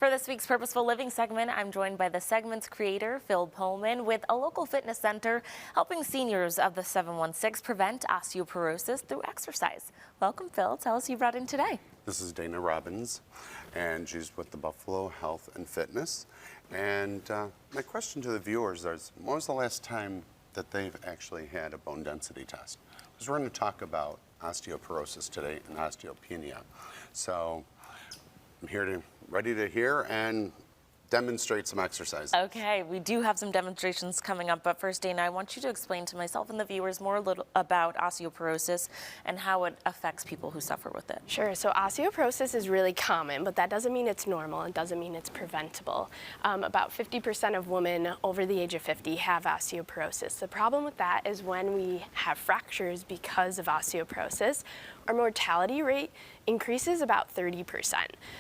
For this week's Purposeful Living segment, I'm joined by the segment's creator, Phil Pullman, with a local fitness center helping seniors of the 716 prevent osteoporosis through exercise. Welcome, Phil. Tell us who you brought in today. This is Dana Robbins, and she's with the Buffalo Health and Fitness. And my question to the viewers is, when was the last time that they've actually had a bone density test? Because we're going to talk about osteoporosis today and osteopenia. So I'm ready to hear and demonstrate some exercises. Okay, we do have some demonstrations coming up, but first, Dana, I want you to explain to myself and the viewers more a little about osteoporosis and how it affects people who suffer with it. Sure, so osteoporosis is really common, but that doesn't mean it's normal. It doesn't mean it's preventable. About 50% of women over the age of 50 have osteoporosis. The problem with that is when we have fractures because of osteoporosis, our mortality rate increases about 30%.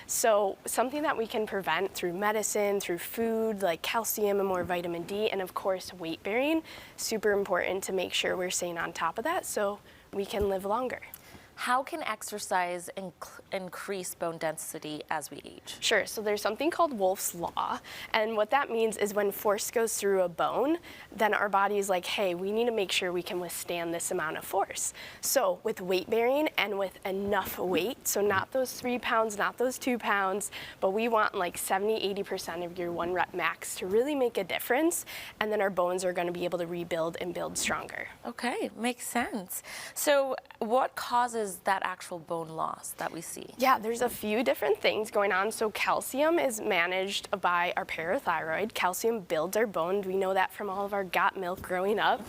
So something that we can prevent through medicine, through food like calcium and more vitamin D, and of course weight bearing, super important to make sure we're staying on top of that so we can live longer. How can exercise increase bone density as we age? Sure, so there's something called Wolff's Law, and what that means is when force goes through a bone, then our body is like, hey, we need to make sure we can withstand this amount of force. So with weight bearing and with enough weight, so not those 3 pounds, not those 2 pounds, but we want like 70–80% of your 1 rep max to really make a difference, and then our bones are going to be able to rebuild and build stronger. Okay, makes sense. So what causes that actual bone loss that we see? Yeah, there's a few different things going on. So calcium is managed by our parathyroid. Calcium builds our bone. We know that from all of our got milk growing up.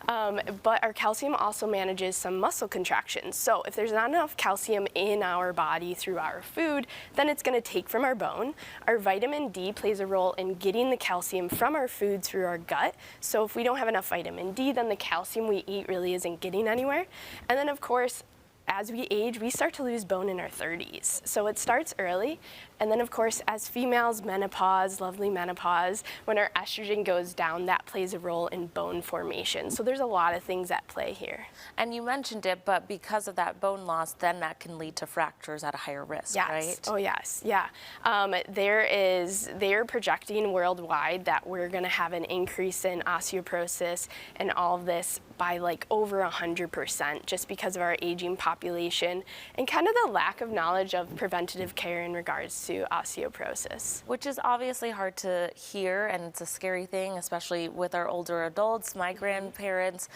But our calcium also manages some muscle contractions. So if there's not enough calcium in our body through our food, then it's going to take from our bone. Our vitamin D plays a role in getting the calcium from our food through our gut. So if we don't have enough vitamin D, then the calcium we eat really isn't getting anywhere. And then of course, as we age, we start to lose bone in our 30s. So it starts early. And then, of course, as females, menopause, lovely menopause, when our estrogen goes down, that plays a role in bone formation. So there's a lot of things at play here. And you mentioned it, but because of that bone loss, then that can lead to fractures at a higher risk, yes. right? Oh, yes. Yeah. They're projecting worldwide that we're going to have an increase in osteoporosis and all of this by like over 100% just because of our aging population and kind of the lack of knowledge of preventative care in regards to osteoporosis. Which is obviously hard to hear, and it's a scary thing, especially with our older adults, my grandparents,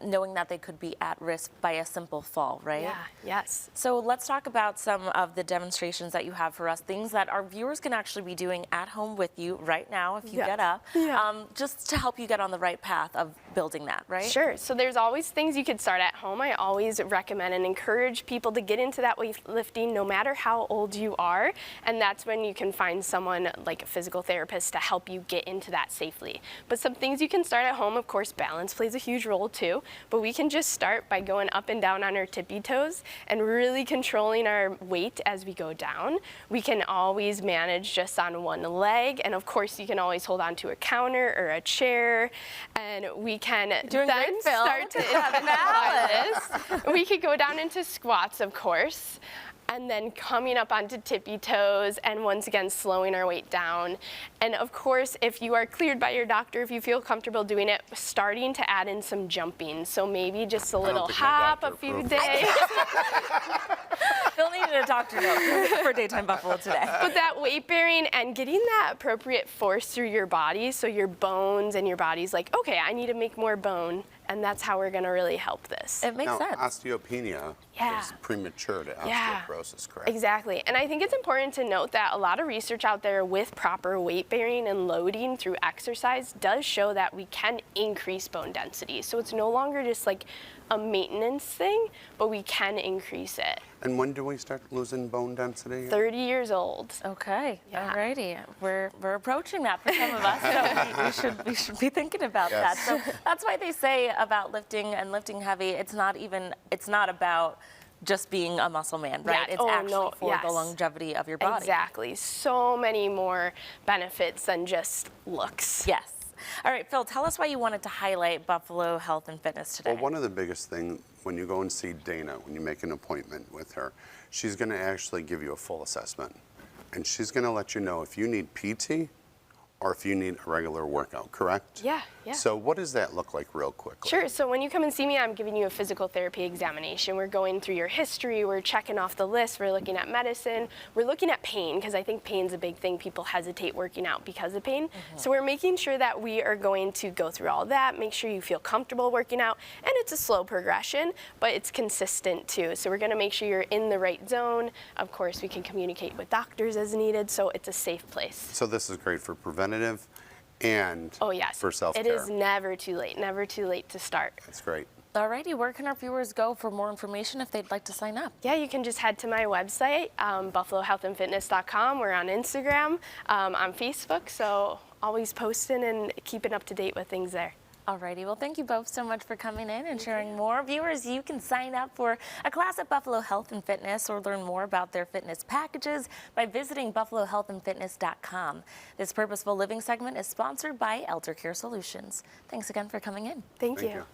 knowing that they could be at risk by a simple fall, right? Yeah, yes. So let's talk about some of the demonstrations that you have for us, things that our viewers can actually be doing at home with you right now if you get up, just to help you get on the right path of building that, right? Sure. So there's always things you could start at home. I always recommend and encourage people to get into that weightlifting no matter how old you are. And that's when you can find someone like a physical therapist to help you get into that safely. But some things you can start at home, of course, balance plays a huge role too. But we can just start by going up and down on our tippy toes and really controlling our weight as we go down. We can always manage just on one leg. And of course, you can always hold on to a counter or a chair. And we can then start to balance. We could go down into squats, of course, and then coming up onto tippy toes and once again slowing our weight down. And of course, if you are cleared by your doctor, if you feel comfortable doing it, starting to add in some jumping. So maybe just a little hop a few days. They'll need a doctor note for Daytime Buffalo today. But that weight bearing and getting that appropriate force through your body, so your bones and your body's like, okay, I need to make more bone. And that's how we're going to really help this. It makes sense. Osteopenia is premature to osteoporosis, correct? Exactly. And I think it's important to note that a lot of research out there with proper weight bearing and loading through exercise does show that we can increase bone density. So it's no longer just like a maintenance thing, but we can increase it. And when do we start losing bone density? 30 years old. Okay, alrighty. We're approaching that for some of us, so we should be thinking about that. So that's why they say about lifting and lifting heavy, it's not about just being a muscle man, right? It's actually for the longevity of your body. Exactly. So many more benefits than just looks. Yes. All right, Phil, tell us why you wanted to highlight Buffalo Health and Fitness today. Well, one of the biggest things when you go and see Dana, when you make an appointment with her, she's going to actually give you a full assessment. and she's going to let you know if you need PT or if you need a regular workout, correct? Yeah, yeah. So what does that look like real quickly? Sure. So when you come and see me, I'm giving you a physical therapy examination. We're going through your history. We're checking off the list. We're looking at medicine. We're looking at pain, because I think pain's a big thing. People hesitate working out because of pain. So we're making sure that we are going to go through all that, make sure you feel comfortable working out. And it's a slow progression, but it's consistent too. So we're going to make sure you're in the right zone. Of course, we can communicate with doctors as needed, so it's a safe place. So this is great for preventative and Oh, yes. for self-care. It is never too late to start. That's great. Alrighty, where can our viewers go for more information if they'd like to sign up? Yeah, you can just head to my website, buffalohealthandfitness.com. We're on Instagram, on Facebook, so always posting and keeping up to date with things there. Alrighty, well, thank you both so much for coming in and sharing more. Viewers, you can sign up for a class at Buffalo Health and Fitness or learn more about their fitness packages by visiting buffalohealthandfitness.com. This Purposeful Living segment is sponsored by Elder Care Solutions. Thanks again for coming in. Thank Thank you. you.